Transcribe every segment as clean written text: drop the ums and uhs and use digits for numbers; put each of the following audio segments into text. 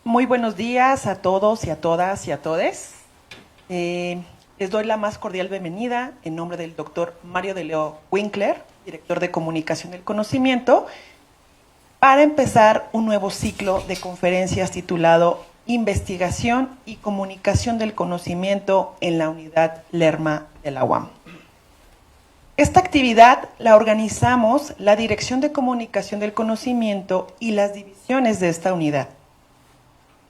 Muy buenos días a todos y a todas y a todes. Les doy la más cordial bienvenida en nombre del doctor Mario de Leo Winkler, director de Comunicación del Conocimiento, para empezar un nuevo ciclo de conferencias titulado Investigación y Comunicación del Conocimiento en la Unidad Lerma de la UAM. Esta actividad la organizamos la Dirección de Comunicación del Conocimiento y las divisiones de esta unidad: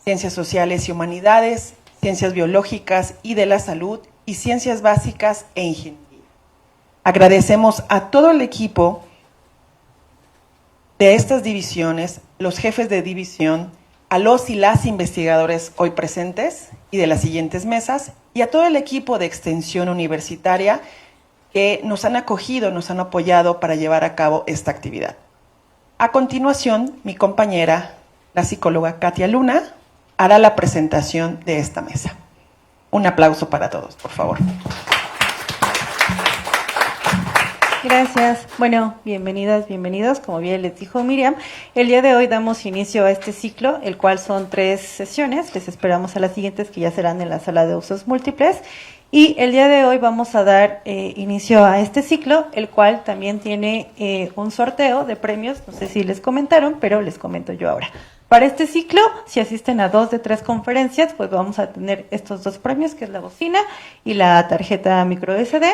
Ciencias Sociales y Humanidades, Ciencias Biológicas y de la Salud y Ciencias Básicas e Ingeniería. Agradecemos a todo el equipo de estas divisiones, los jefes de división, a los y las investigadores hoy presentes y de las siguientes mesas, y a todo el equipo de extensión universitaria que nos han acogido, nos han apoyado para llevar a cabo esta actividad. A continuación, mi compañera, la psicóloga Katia Luna, hará la presentación de esta mesa. Un aplauso para todos, por favor. Gracias. Bueno, bienvenidas, bienvenidos. Como bien les dijo Miriam, el día de hoy damos inicio a este ciclo, el cual son 3 sesiones. Les esperamos a las siguientes, que ya serán en la sala de usos múltiples. Y el día de hoy vamos a dar inicio a este ciclo, el cual también tiene un sorteo de premios. No sé si les comentaron, pero les comento yo ahora. Para este ciclo, si asisten a 2 de 3 conferencias, pues vamos a tener estos 2 premios, que es la bocina y la tarjeta micro SD.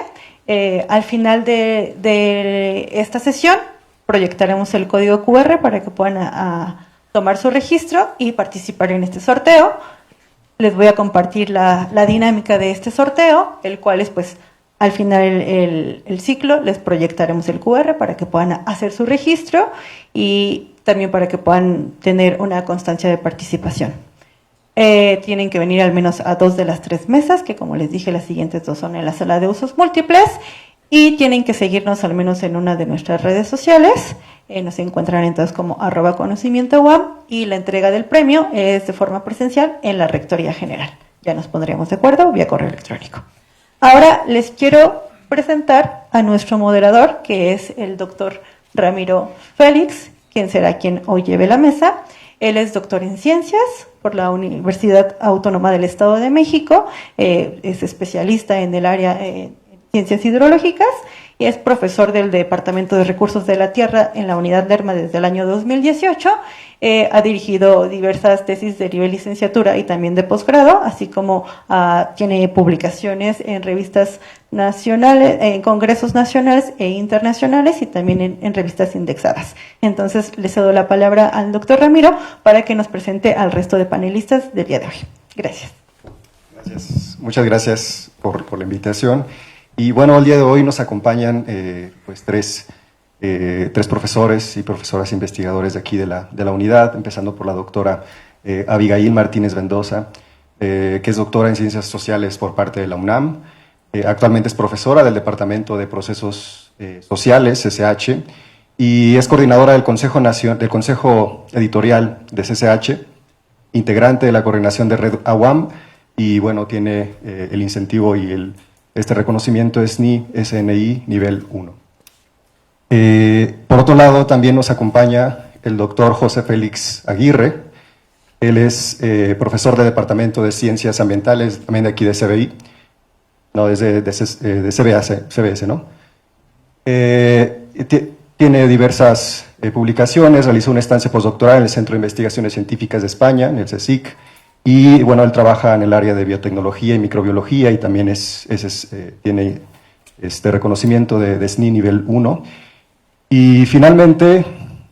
Al final de esta sesión, proyectaremos el código QR para que puedan tomar su registro y participar en este sorteo. Les voy a compartir la dinámica de este sorteo, el cual es, pues, al final el ciclo, les proyectaremos el QR para que puedan hacer su registro y también para que puedan tener una constancia de participación. Tienen que venir al menos a 2 de las 3 mesas, que como les dije, las siguientes 2 son en la sala de usos múltiples, y tienen que seguirnos al menos en una de nuestras redes sociales. Nos encuentran entonces como @conocimientouam, y la entrega del premio es de forma presencial en la Rectoría General. Ya nos pondríamos de acuerdo vía correo electrónico. Ahora les quiero presentar a nuestro moderador, que es el doctor Ramiro Félix, quien será quien hoy lleve la mesa. Él es doctor en Ciencias por la Universidad Autónoma del Estado de México, es especialista en el área Ciencias Hidrológicas y es profesor del Departamento de Recursos de la Tierra en la Unidad Lerma desde el año 2018. Ha dirigido diversas tesis de nivel licenciatura y también de posgrado, así como tiene publicaciones en revistas nacionales, en congresos nacionales e internacionales y también en revistas indexadas. Entonces, le cedo la palabra al doctor Ramiro para que nos presente al resto de panelistas del día de hoy. Gracias. Gracias. Muchas gracias por la invitación. Y bueno, el día de hoy nos acompañan pues tres profesores y profesoras investigadores de aquí de la unidad, empezando por la doctora Abigail Martínez Mendoza, que es doctora en Ciencias Sociales por parte de la UNAM. Actualmente es profesora del Departamento de Procesos Sociales, CCH, y es coordinadora del Consejo Editorial de CCH, integrante de la coordinación de Red AWAM, y bueno, tiene el incentivo y este reconocimiento SNI nivel 1. Por otro lado, también nos acompaña el doctor José Félix Aguirre. Él es profesor del Departamento de Ciencias Ambientales, también de aquí de CBI, no, es de CBS, ¿no? Tiene diversas publicaciones, realizó una estancia postdoctoral en el Centro de Investigaciones Científicas de España, en el CSIC, y bueno, él trabaja en el área de biotecnología y microbiología y también tiene este reconocimiento de SNI nivel 1. Y finalmente,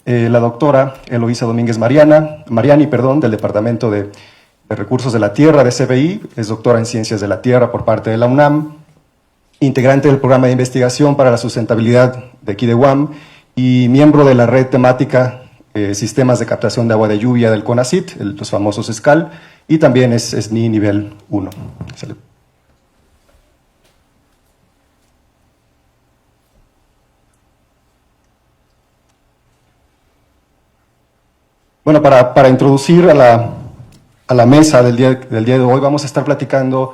la doctora Eloísa Domínguez Mariani, del Departamento de Recursos de la Tierra de CBI, es doctora en Ciencias de la Tierra por parte de la UNAM, integrante del programa de investigación para la sustentabilidad de aquí de UAM y miembro de la red temática Sistemas de Captación de Agua de Lluvia del CONACYT, los famosos SCAL, y también es SNI nivel 1. Bueno, para introducir a la mesa del día de hoy, vamos a estar platicando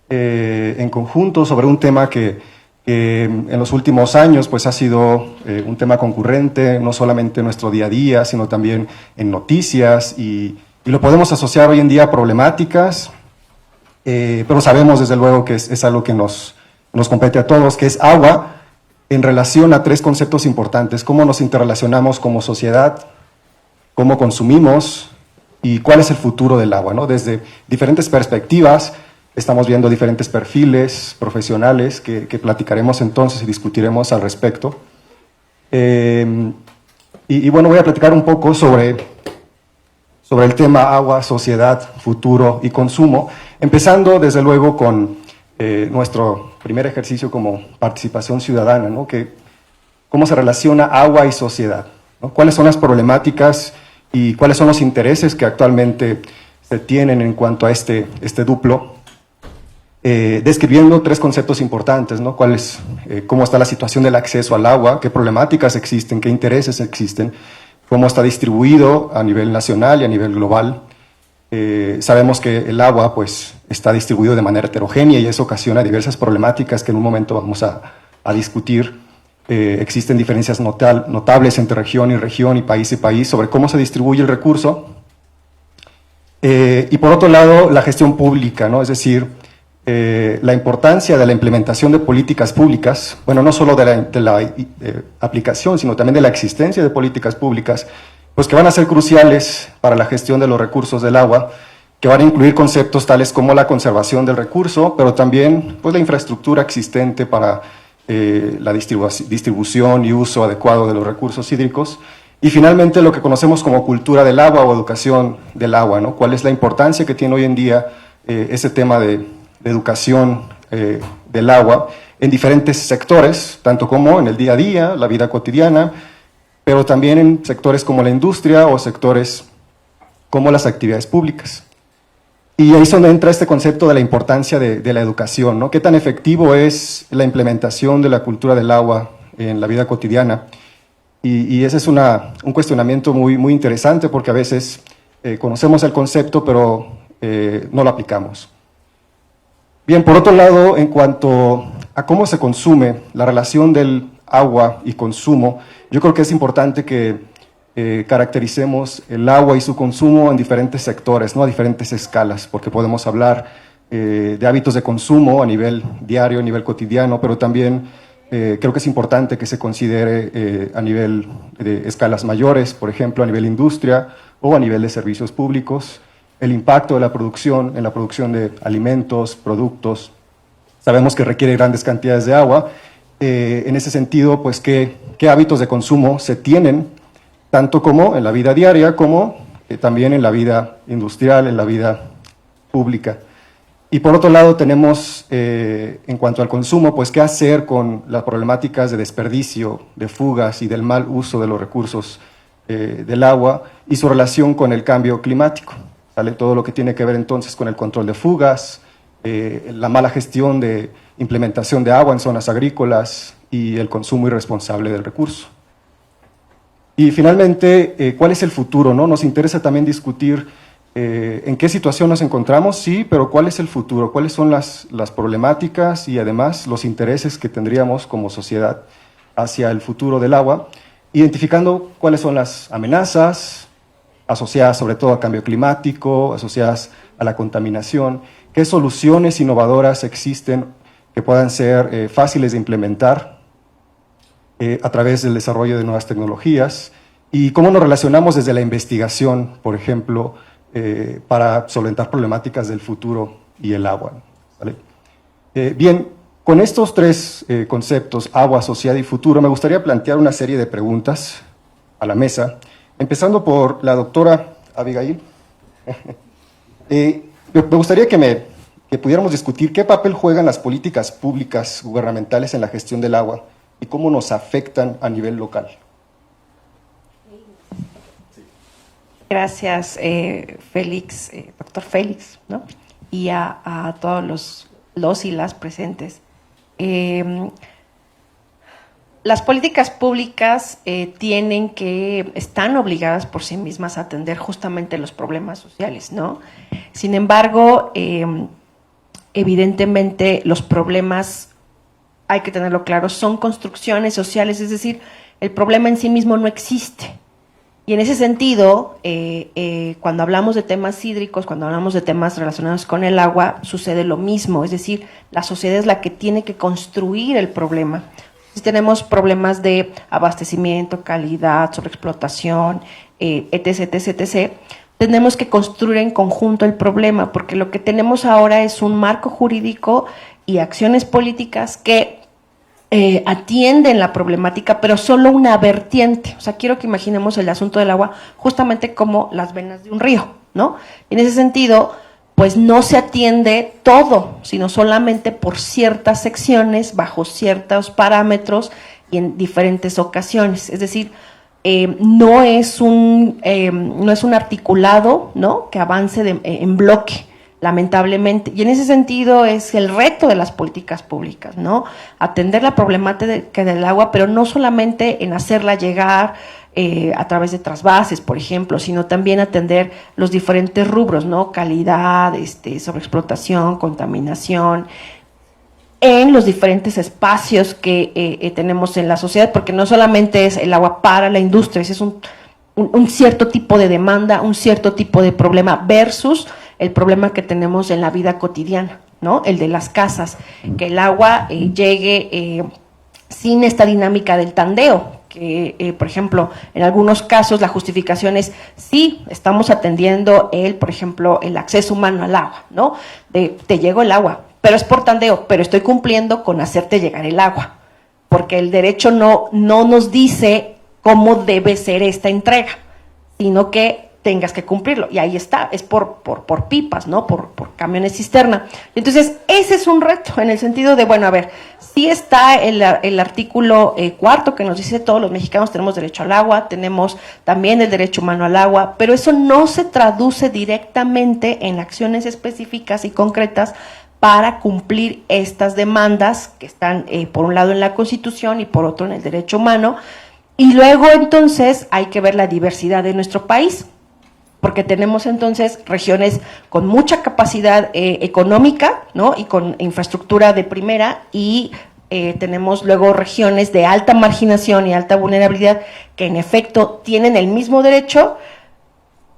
en conjunto sobre un tema que en los últimos años pues ha sido un tema concurrente, no solamente en nuestro día a día, sino también en noticias y y lo podemos asociar hoy en día a problemáticas, pero sabemos desde luego que es algo que nos compete a todos, que es agua en relación a tres conceptos importantes: cómo nos interrelacionamos como sociedad, cómo consumimos y cuál es el futuro del agua, ¿no? Desde diferentes perspectivas estamos viendo diferentes perfiles profesionales que platicaremos entonces y discutiremos al respecto. Y bueno, voy a platicar un poco sobre el tema agua, sociedad, futuro y consumo, empezando desde luego con nuestro primer ejercicio como participación ciudadana, ¿no? Cómo se relaciona agua y sociedad, ¿no? Cuáles son las problemáticas y cuáles son los intereses que actualmente se tienen en cuanto a este duplo, describiendo tres conceptos importantes, ¿no? Cómo está la situación del acceso al agua, qué problemáticas existen, qué intereses existen, cómo está distribuido a nivel nacional y a nivel global. Sabemos que el agua pues, está distribuido de manera heterogénea y eso ocasiona diversas problemáticas que en un momento vamos a discutir. Existen diferencias notables entre región y país sobre cómo se distribuye el recurso. Y por otro lado, la gestión pública, ¿no? Es decir, la importancia de la implementación de políticas públicas, bueno, no solo de la aplicación, sino también de la existencia de políticas públicas, pues que van a ser cruciales para la gestión de los recursos del agua, que van a incluir conceptos tales como la conservación del recurso, pero también pues, la infraestructura existente para la distribución y uso adecuado de los recursos hídricos, y finalmente lo que conocemos como cultura del agua o educación del agua, ¿no? ¿Cuál es la importancia que tiene hoy en día ese tema de educación del agua en diferentes sectores, tanto como en el día a día, la vida cotidiana, pero también en sectores como la industria o sectores como las actividades públicas? Y ahí es donde entra este concepto de la importancia de la educación, ¿no? ¿Qué tan efectivo es la implementación de la cultura del agua en la vida cotidiana? Y ese es un cuestionamiento muy, muy interesante porque a veces conocemos el concepto, pero no lo aplicamos. Bien, por otro lado, en cuanto a cómo se consume, la relación del agua y consumo, yo creo que es importante que caractericemos el agua y su consumo en diferentes sectores, ¿no? A diferentes escalas, porque podemos hablar de hábitos de consumo a nivel diario, a nivel cotidiano, pero también creo que es importante que se considere a nivel de escalas mayores, por ejemplo, a nivel industria o a nivel de servicios públicos, el impacto de la producción en la producción de alimentos, productos. Sabemos que requiere grandes cantidades de agua. En ese sentido, pues, ¿qué hábitos de consumo se tienen tanto como en la vida diaria, como también en la vida industrial, en la vida pública? Y por otro lado tenemos, en cuanto al consumo, pues qué hacer con las problemáticas de desperdicio, de fugas y del mal uso de los recursos del agua y su relación con el cambio climático, ¿vale? Todo lo que tiene que ver entonces con el control de fugas, la mala gestión de implementación de agua en zonas agrícolas y el consumo irresponsable del recurso. Y finalmente, ¿cuál es el futuro, no? Nos interesa también discutir en qué situación nos encontramos, sí, pero ¿cuál es el futuro? ¿Cuáles son las problemáticas y además los intereses que tendríamos como sociedad hacia el futuro del agua? Identificando cuáles son las amenazas asociadas sobre todo al cambio climático, asociadas a la contaminación, qué soluciones innovadoras existen que puedan ser fáciles de implementar a través del desarrollo de nuevas tecnologías, y cómo nos relacionamos desde la investigación, por ejemplo, para solventar problemáticas del futuro y el agua, ¿vale? Bien, con estos tres conceptos, agua, sociedad y futuro, me gustaría plantear una serie de preguntas a la mesa, empezando por la doctora Abigail. Me gustaría que pudiéramos discutir qué papel juegan las políticas públicas gubernamentales en la gestión del agua y cómo nos afectan a nivel local. Gracias, Félix, doctor Félix, ¿no? Y a todos los y las presentes. Las políticas públicas están obligadas por sí mismas a atender justamente los problemas sociales, ¿no? Sin embargo, evidentemente los problemas, hay que tenerlo claro, son construcciones sociales, es decir, el problema en sí mismo no existe. Y en ese sentido, cuando hablamos de temas hídricos, cuando hablamos de temas relacionados con el agua, sucede lo mismo, es decir, la sociedad es la que tiene que construir el problema. Si tenemos problemas de abastecimiento, calidad, sobreexplotación, etc., etc., etc., tenemos que construir en conjunto el problema, porque lo que tenemos ahora es un marco jurídico y acciones políticas que atienden la problemática, pero solo una vertiente. O sea, quiero que imaginemos el asunto del agua justamente como las venas de un río, ¿no? En ese sentido, pues no se atiende todo, sino solamente por ciertas secciones, bajo ciertos parámetros y en diferentes ocasiones. Es decir, no es un articulado, ¿no?, que avance en bloque, lamentablemente. Y en ese sentido es el reto de las políticas públicas, ¿no? Atender la problemática del agua, pero no solamente en hacerla llegar a través de trasvases, por ejemplo, sino también atender los diferentes rubros, ¿no? Calidad, sobreexplotación, contaminación, en los diferentes espacios que tenemos en la sociedad, porque no solamente es el agua para la industria, es un cierto tipo de demanda, un cierto tipo de problema versus el problema que tenemos en la vida cotidiana, ¿no? El de las casas, que el agua llegue sin esta dinámica del tandeo, que, por ejemplo, en algunos casos la justificación es, sí, estamos atendiendo por ejemplo, el acceso humano al agua, ¿no? Te llegó el agua, pero es por tandeo, pero estoy cumpliendo con hacerte llegar el agua, porque el derecho no nos dice cómo debe ser esta entrega, sino que tengas que cumplirlo, y ahí está, es por pipas, ¿no? Por camiones cisterna. Entonces, ese es un reto, en el sentido de, bueno, a ver, sí está el artículo 4 que nos dice todos los mexicanos tenemos derecho al agua, tenemos también el derecho humano al agua, pero eso no se traduce directamente en acciones específicas y concretas para cumplir estas demandas que están, por un lado, en la Constitución y por otro en el derecho humano. Y luego, entonces, hay que ver la diversidad de nuestro país, porque tenemos entonces regiones con mucha capacidad económica, ¿no?, y con infraestructura de primera, y tenemos luego regiones de alta marginación y alta vulnerabilidad que en efecto tienen el mismo derecho,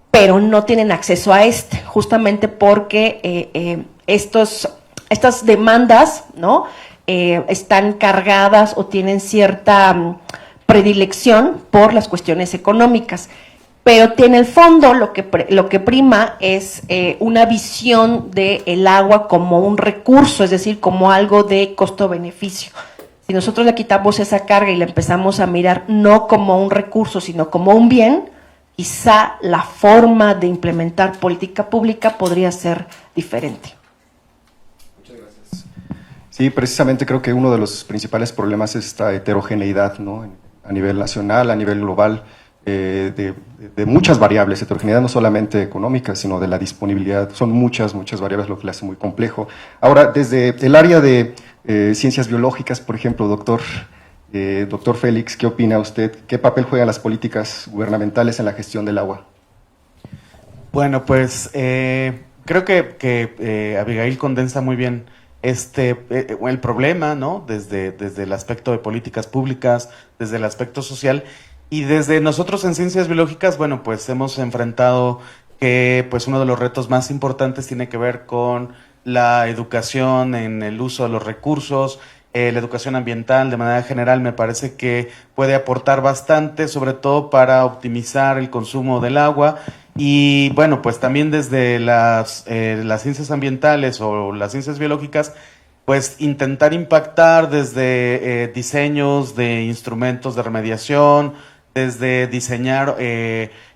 pero no tienen acceso a justamente porque estas demandas, ¿no?, están cargadas o tienen cierta predilección por las cuestiones económicas. Pero en el fondo lo que prima es una visión del agua como un recurso, es decir, como algo de costo-beneficio. Si nosotros le quitamos esa carga y la empezamos a mirar no como un recurso, sino como un bien, quizá la forma de implementar política pública podría ser diferente. Muchas gracias. Sí, precisamente creo que uno de los principales problemas es esta heterogeneidad, ¿no?, a nivel nacional, a nivel global. De muchas variables, heterogeneidad no solamente económica, sino de la disponibilidad. Son muchas variables, lo que lo hace muy complejo. Ahora, desde el área de ciencias biológicas, por ejemplo, doctor Félix, ¿qué opina usted? ¿Qué papel juegan las políticas gubernamentales en la gestión del agua? Bueno, pues creo que Abigail condensa muy bien el problema, ¿no? Desde el aspecto de políticas públicas, desde el aspecto social. Y desde nosotros en Ciencias Biológicas, bueno, pues hemos enfrentado que pues uno de los retos más importantes tiene que ver con la educación en el uso de los recursos, la educación ambiental de manera general me parece que puede aportar bastante, sobre todo para optimizar el consumo del agua. Y bueno, pues también desde las ciencias ambientales o las ciencias biológicas, pues intentar impactar desde diseños de instrumentos de remediación, desde diseñar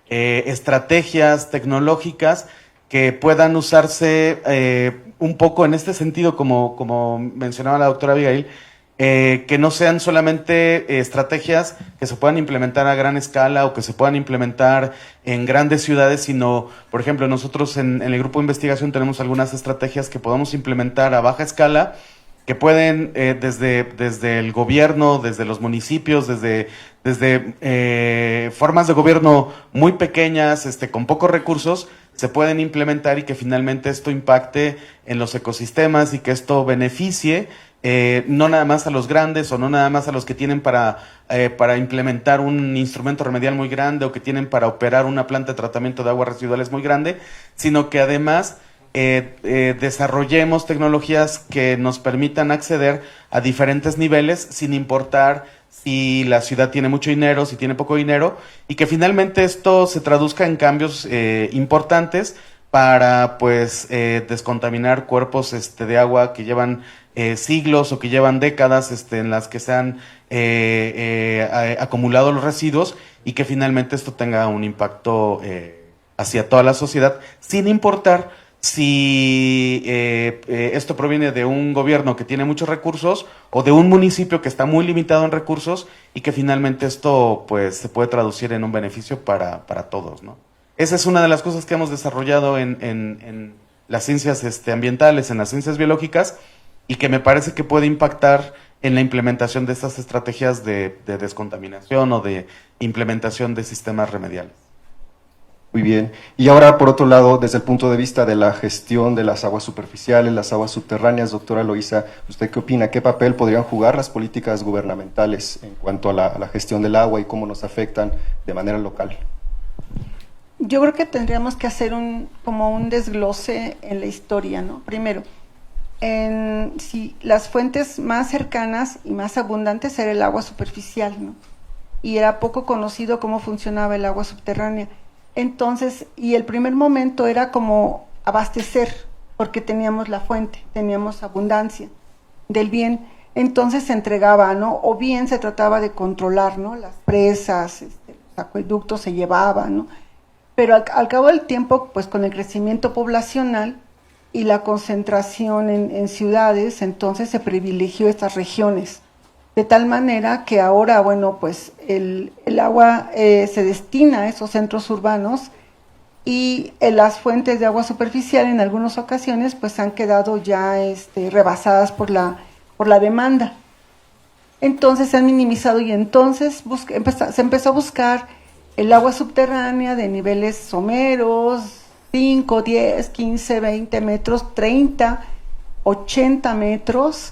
estrategias tecnológicas que puedan usarse un poco en este sentido, como mencionaba la doctora Abigail, que no sean solamente estrategias que se puedan implementar a gran escala o que se puedan implementar en grandes ciudades, sino, por ejemplo, nosotros en el grupo de investigación tenemos algunas estrategias que podemos implementar a baja escala, que pueden desde el gobierno, desde los municipios, desde formas de gobierno muy pequeñas, con pocos recursos, se pueden implementar y que finalmente esto impacte en los ecosistemas y que esto beneficie no nada más a los grandes o no nada más a los que tienen para implementar un instrumento remedial muy grande o que tienen para operar una planta de tratamiento de aguas residuales muy grande, sino que además desarrollemos tecnologías que nos permitan acceder a diferentes niveles sin importar si la ciudad tiene mucho dinero, si tiene poco dinero, y que finalmente esto se traduzca en cambios importantes para pues descontaminar cuerpos de agua que llevan siglos o que llevan décadas en las que se han acumulado los residuos, y que finalmente esto tenga un impacto hacia toda la sociedad, sin importar si esto proviene de un gobierno que tiene muchos recursos o de un municipio que está muy limitado en recursos, y que finalmente esto pues se puede traducir en un beneficio para todos, ¿no? Esa es una de las cosas que hemos desarrollado en las ciencias ambientales, en las ciencias biológicas, y que me parece que puede impactar en la implementación de estas estrategias de descontaminación o de implementación de sistemas remediales. Muy bien. Y ahora, por otro lado, desde el punto de vista de la gestión de las aguas superficiales, las aguas subterráneas, doctora Loíza, ¿usted qué opina? ¿Qué papel podrían jugar las políticas gubernamentales en cuanto a la gestión del agua y cómo nos afectan de manera local? Yo creo que tendríamos que hacer como un desglose en la historia, ¿no? Primero, si las fuentes más cercanas y más abundantes era el agua superficial, ¿no? Y era poco conocido cómo funcionaba el agua subterránea. Entonces, y el primer momento era como abastecer, porque teníamos la fuente, teníamos abundancia del bien, entonces se entregaba, ¿no? O bien se trataba de controlar, ¿no? Las presas, los acueductos se llevaban, ¿no? Pero al cabo del tiempo, pues con el crecimiento poblacional y la concentración en ciudades, entonces se privilegió estas regiones, de tal manera que ahora, bueno, pues el agua se destina a esos centros urbanos, y las fuentes de agua superficial en algunas ocasiones pues han quedado ya rebasadas por la demanda. Entonces se han minimizado, y entonces se empezó a buscar el agua subterránea de niveles someros, 5, 10, 15, 20 metros, 30, 80 metros,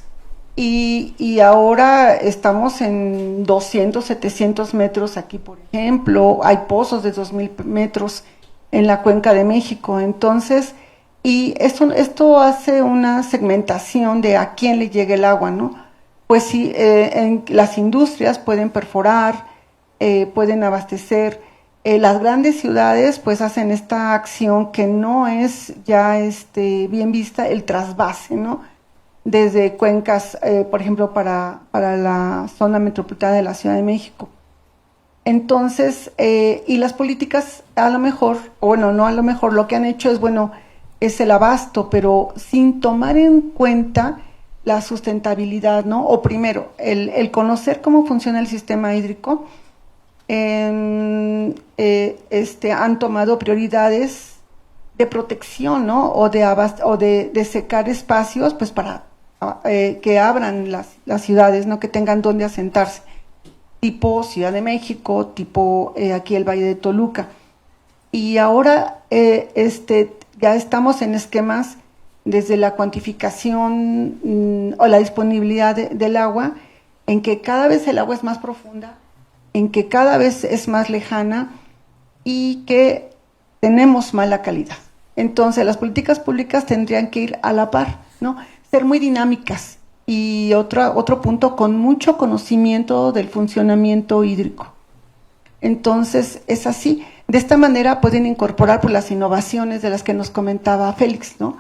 y ahora estamos en 200, 700 metros aquí, por ejemplo. Hay pozos de 2000 metros en la Cuenca de México. Entonces, y esto hace una segmentación de a quién le llega el agua, ¿no? Pues sí, las industrias pueden perforar, pueden abastecer. Las grandes ciudades pues hacen esta acción que no es ya bien vista, el trasvase, ¿no? Desde cuencas, por ejemplo, para la zona metropolitana de la Ciudad de México. Entonces, y las políticas a lo mejor, o bueno, no a lo mejor, lo que han hecho es el abasto, pero sin tomar en cuenta la sustentabilidad, ¿no? O primero, el conocer cómo funciona el sistema hídrico. Han tomado prioridades de protección, ¿no? O de secar espacios, pues para que abran las ciudades, ¿no? Que tengan donde asentarse, tipo Ciudad de México, tipo aquí el Valle de Toluca. Y ahora ya estamos en esquemas desde la cuantificación o la disponibilidad del agua, en que cada vez el agua es más profunda, en que cada vez es más lejana, y que tenemos mala calidad. Entonces, las políticas públicas tendrían que ir a la par, ¿no? Ser muy dinámicas. Y otro punto, con mucho conocimiento del funcionamiento hídrico. Entonces, es así. De esta manera pueden incorporar por las innovaciones de las que nos comentaba Félix, ¿no?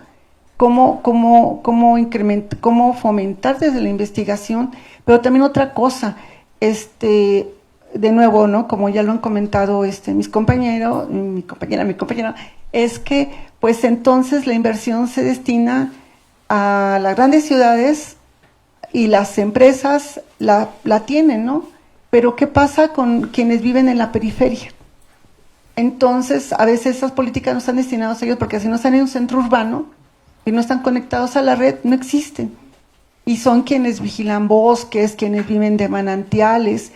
Cómo fomentar desde la investigación, pero también otra cosa, de nuevo, ¿no? Como ya lo han comentado mis compañeros, mi compañera, es que pues entonces la inversión se destina a las grandes ciudades y las empresas la tienen, ¿no? Pero ¿qué pasa con quienes viven en la periferia? Entonces, a veces esas políticas no están destinadas a ellos, porque si no están en un centro urbano y no están conectados a la red, no existen. Y son quienes vigilan bosques, quienes viven de manantiales,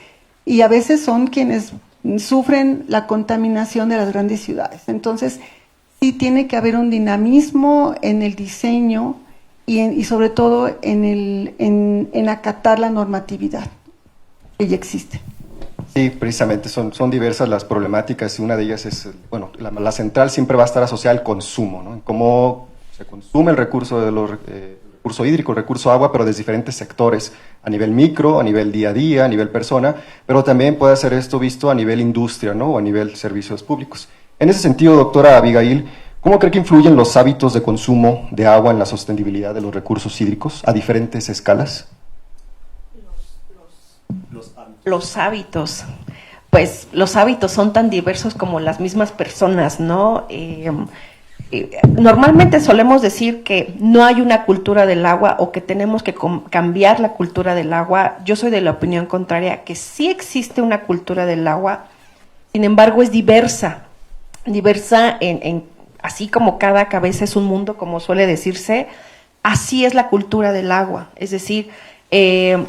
y a veces son quienes sufren la contaminación de las grandes ciudades. Entonces, sí tiene que haber un dinamismo en el diseño y sobre todo en acatar la normatividad que ya existe. Sí, precisamente son diversas las problemáticas y una de ellas es, bueno, la central siempre va a estar asociada al consumo, ¿no? En cómo se consume el recurso recurso hídrico, el recurso agua, pero desde diferentes sectores, a nivel micro, a nivel día a día, a nivel persona, pero también puede ser esto visto a nivel industria, ¿no? O a nivel servicios públicos. En ese sentido, doctora Abigail, ¿cómo cree que influyen los hábitos de consumo de agua en la sostenibilidad de los recursos hídricos a diferentes escalas? Los hábitos, pues los hábitos son tan diversos como las mismas personas, ¿no? Normalmente solemos decir que no hay una cultura del agua o que tenemos que cambiar la cultura del agua. Yo soy de la opinión contraria, que sí existe una cultura del agua, sin embargo es diversa así como cada cabeza es un mundo, como suele decirse, así es la cultura del agua, es decir,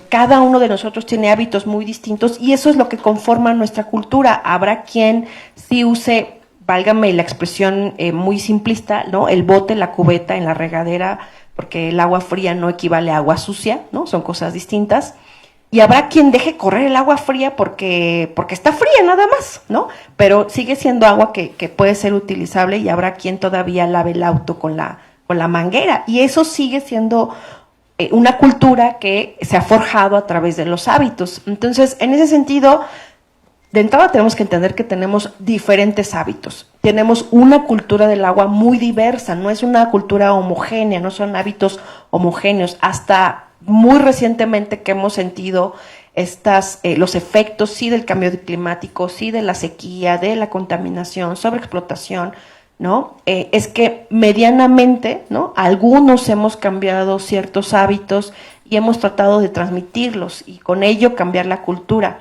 cada uno de nosotros tiene hábitos muy distintos y eso es lo que conforma nuestra cultura. Habrá quien sí use, válgame la expresión muy simplista, ¿no? El bote, la cubeta en la regadera, porque el agua fría no equivale a agua sucia, ¿no? Son cosas distintas. Y habrá quien deje correr el agua fría porque está fría nada más, ¿no? Pero sigue siendo agua que puede ser utilizable y habrá quien todavía lave el auto con la manguera. Y eso sigue siendo una cultura que se ha forjado a través de los hábitos. Entonces, en ese sentido, de entrada tenemos que entender que tenemos diferentes hábitos. Tenemos una cultura del agua muy diversa, no es una cultura homogénea, no son hábitos homogéneos. Hasta muy recientemente que hemos sentido los efectos, sí, del cambio climático, sí, de la sequía, de la contaminación, sobreexplotación, ¿no? Es que medianamente, ¿no? Algunos hemos cambiado ciertos hábitos y hemos tratado de transmitirlos y con ello cambiar la cultura.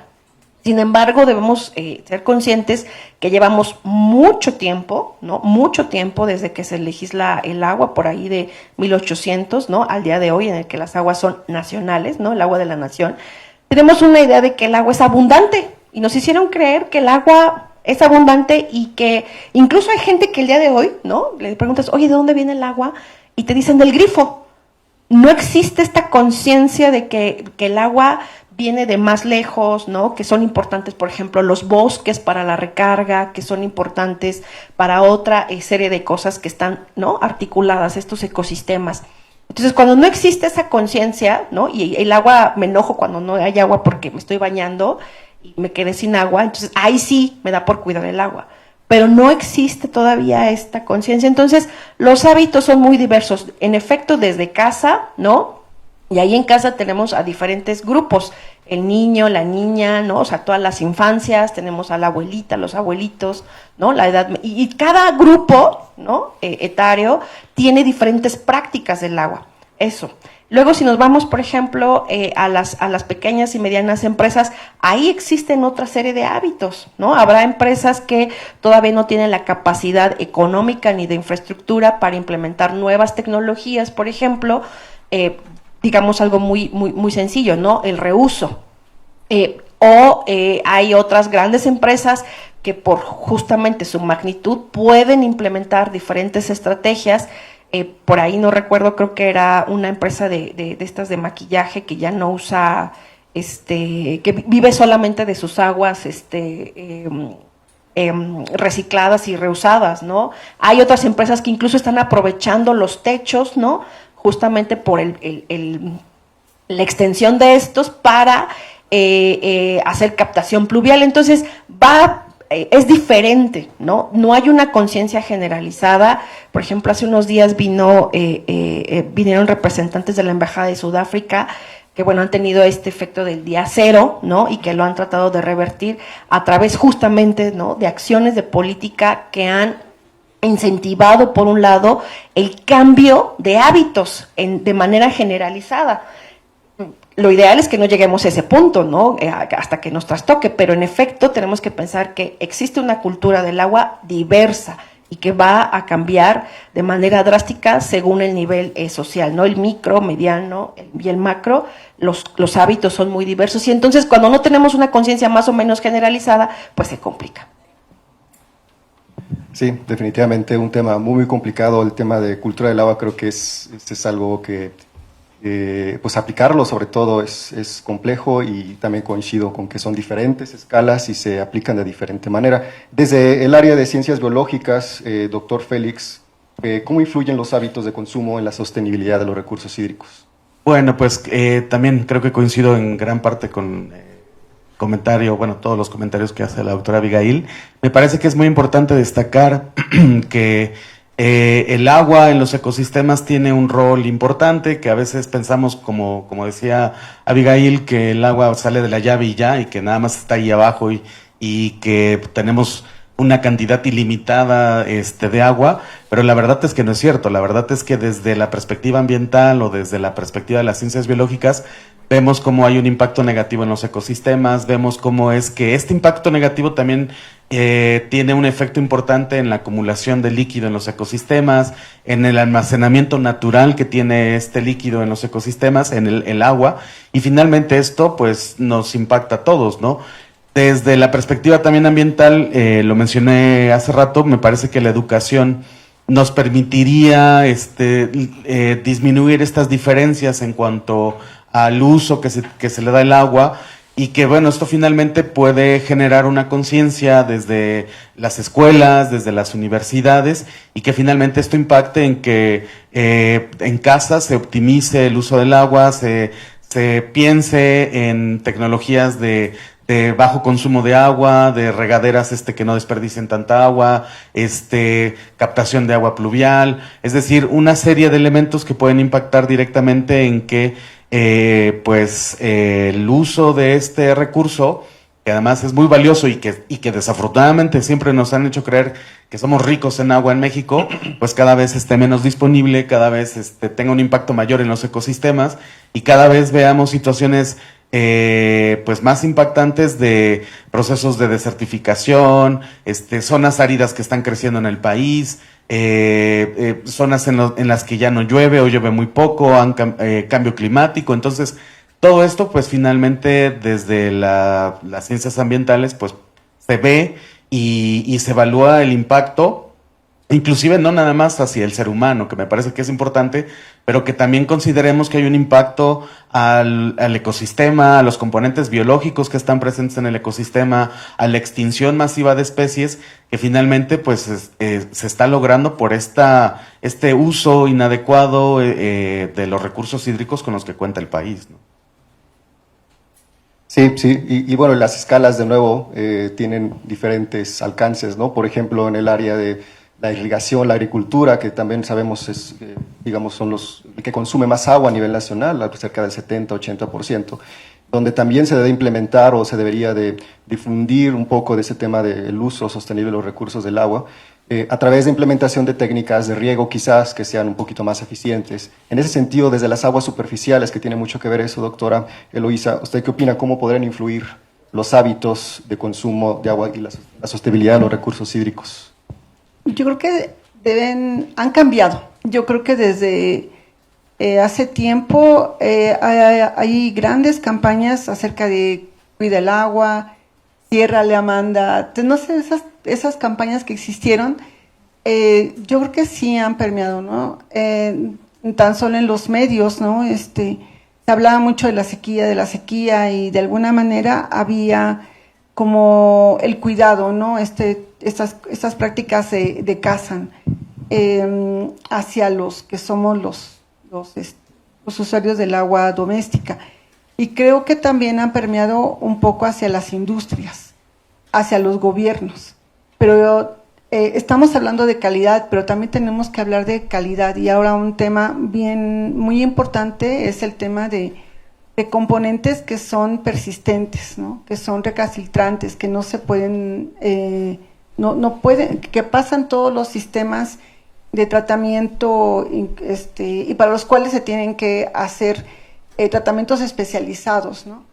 Sin embargo, debemos ser conscientes que llevamos mucho tiempo, ¿no? Mucho tiempo desde que se legisla el agua, por ahí de 1800, ¿no? Al día de hoy, en el que las aguas son nacionales, ¿no? El agua de la nación. Tenemos una idea de que el agua es abundante y nos hicieron creer que el agua es abundante y que incluso hay gente que el día de hoy, ¿no? Le preguntas, oye, ¿de dónde viene el agua? Y te dicen del grifo. No existe esta conciencia de que el agua viene de más lejos, ¿no? Que son importantes, por ejemplo, los bosques para la recarga, que son importantes para otra serie de cosas que están, ¿no? Articuladas, estos ecosistemas. Entonces, cuando no existe esa conciencia, ¿no? Y el agua, me enojo cuando no hay agua porque me estoy bañando y me quedé sin agua, entonces ahí sí me da por cuidar el agua. Pero no existe todavía esta conciencia. Entonces, los hábitos son muy diversos. En efecto, desde casa, ¿no? Y ahí en casa tenemos a diferentes grupos, el niño, la niña, ¿no? O sea, todas las infancias, tenemos a la abuelita, los abuelitos, ¿no? La edad, y cada grupo, ¿no? Etario tiene diferentes prácticas del agua, eso. Luego, si nos vamos, por ejemplo, a las pequeñas y medianas empresas, ahí existen otra serie de hábitos, ¿no? Habrá empresas que todavía no tienen la capacidad económica ni de infraestructura para implementar nuevas tecnologías, por ejemplo, digamos algo muy sencillo, ¿no? El reuso. Hay otras grandes empresas que por justamente su magnitud pueden implementar diferentes estrategias. Por ahí no recuerdo, creo que era una empresa de estas de maquillaje que ya no usa, que vive solamente de sus aguas, recicladas y reusadas, ¿no? Hay otras empresas que incluso están aprovechando los techos, ¿no? Justamente por la extensión de estos para hacer captación pluvial. Entonces, es diferente, ¿no? No hay una conciencia generalizada. Por ejemplo, hace unos días vinieron representantes de la Embajada de Sudáfrica que, bueno, han tenido este efecto del día cero, ¿no? Y que lo han tratado de revertir a través justamente, ¿no? De acciones de política que han incentivado, por un lado, el cambio de hábitos de manera generalizada. Lo ideal es que no lleguemos a ese punto, ¿no? Hasta que nos trastoque, pero en efecto tenemos que pensar que existe una cultura del agua diversa y que va a cambiar de manera drástica según el nivel social, ¿no? El micro, mediano y el macro, los hábitos son muy diversos y entonces cuando no tenemos una conciencia más o menos generalizada, pues se complica. Sí, definitivamente un tema muy complicado. El tema de cultura del agua creo que es algo que, pues aplicarlo sobre todo es complejo, y también coincido con que son diferentes escalas y se aplican de diferente manera. Desde el área de ciencias biológicas, doctor Félix, ¿cómo influyen los hábitos de consumo en la sostenibilidad de los recursos hídricos? Bueno, pues también creo que coincido en gran parte con todos los comentarios que hace la doctora Abigail. Me parece que es muy importante destacar que el agua en los ecosistemas tiene un rol importante, que a veces pensamos, como decía Abigail, que el agua sale de la llave y ya, y que nada más está ahí abajo y que tenemos una cantidad ilimitada de agua, pero la verdad es que no es cierto. La verdad es que desde la perspectiva ambiental o desde la perspectiva de las ciencias biológicas, vemos cómo hay un impacto negativo en los ecosistemas, vemos cómo es que este impacto negativo también tiene un efecto importante en la acumulación de líquido en los ecosistemas, en el almacenamiento natural que tiene este líquido en los ecosistemas, en el agua, y finalmente esto pues nos impacta a todos, ¿no? Desde la perspectiva también ambiental, lo mencioné hace rato, me parece que la educación nos permitiría disminuir estas diferencias en cuanto al uso que se le da el agua, y que bueno, esto finalmente puede generar una conciencia desde las escuelas, desde las universidades, y que finalmente esto impacte en que en casa se optimice el uso del agua, se piense en tecnologías de bajo consumo de agua, de regaderas que no desperdicien tanta agua, captación de agua pluvial, es decir, una serie de elementos que pueden impactar directamente en que el uso de este recurso, que además es muy valioso y que desafortunadamente siempre nos han hecho creer que somos ricos en agua en México, pues cada vez esté menos disponible, cada vez tenga un impacto mayor en los ecosistemas, y cada vez veamos situaciones pues más impactantes de procesos de desertificación, zonas áridas que están creciendo en el país, zonas en las que ya no llueve o llueve muy poco, cambio climático. Entonces, todo esto pues finalmente desde las ciencias ambientales pues se ve y se evalúa el impacto, inclusive no nada más hacia el ser humano, que me parece que es importante, pero que también consideremos que hay un impacto al ecosistema, a los componentes biológicos que están presentes en el ecosistema, a la extinción masiva de especies, que finalmente pues se está logrando por este uso inadecuado de los recursos hídricos con los que cuenta el país, ¿no? Sí, sí, y bueno, las escalas de nuevo tienen diferentes alcances, ¿no? Por ejemplo, en el área de la irrigación, la agricultura, que también sabemos son los que consume más agua a nivel nacional, cerca del 70-80%, donde también se debe implementar o se debería de difundir un poco de ese tema del uso sostenible de los recursos del agua, a través de implementación de técnicas de riego quizás que sean un poquito más eficientes. En ese sentido, desde las aguas superficiales, que tiene mucho que ver eso, doctora Eloísa, ¿usted qué opina? ¿Cómo podrían influir los hábitos de consumo de agua y la sostenibilidad de los recursos hídricos? Yo creo que han cambiado. Yo creo que desde hace tiempo hay grandes campañas acerca de cuida el agua, ciérrale Amanda, no sé, esas campañas que existieron, yo creo que sí han permeado, ¿no? Tan solo en los medios, ¿no? Se hablaba mucho de la sequía, y de alguna manera había como el cuidado, ¿no? Estas prácticas de caza hacia los que somos los usuarios del agua doméstica. Y creo que también han permeado un poco hacia las industrias, hacia los gobiernos. Pero estamos hablando de calidad, pero también tenemos que hablar de calidad. Y ahora un tema muy importante es el tema de componentes que son persistentes, ¿no? Que son recalcitrantes, que no se pueden, no pueden, que pasan todos los sistemas de tratamiento y para los cuales se tienen que hacer tratamientos especializados, ¿no?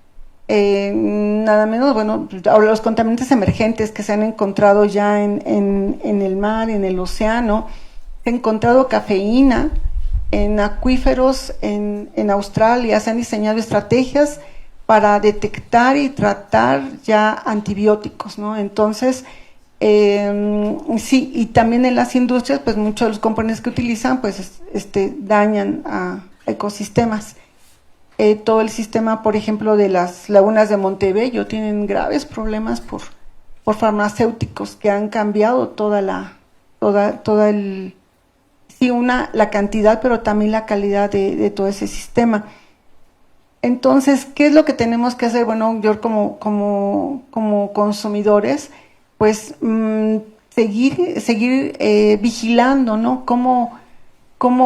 Nada menos, bueno, ahora los contaminantes emergentes que se han encontrado ya en el mar, en el océano, se ha encontrado cafeína en acuíferos en Australia, se han diseñado estrategias para detectar y tratar ya antibióticos, ¿no? Entonces, Sí, y también en las industrias, pues muchos de los componentes que utilizan, pues dañan a ecosistemas. Todo el sistema, por ejemplo, de las lagunas de Montebello tienen graves problemas por farmacéuticos que han cambiado la cantidad, pero también la calidad de todo ese sistema. Entonces, ¿qué es lo que tenemos que hacer? Bueno, yo como consumidores, pues seguir vigilando, ¿no? Cómo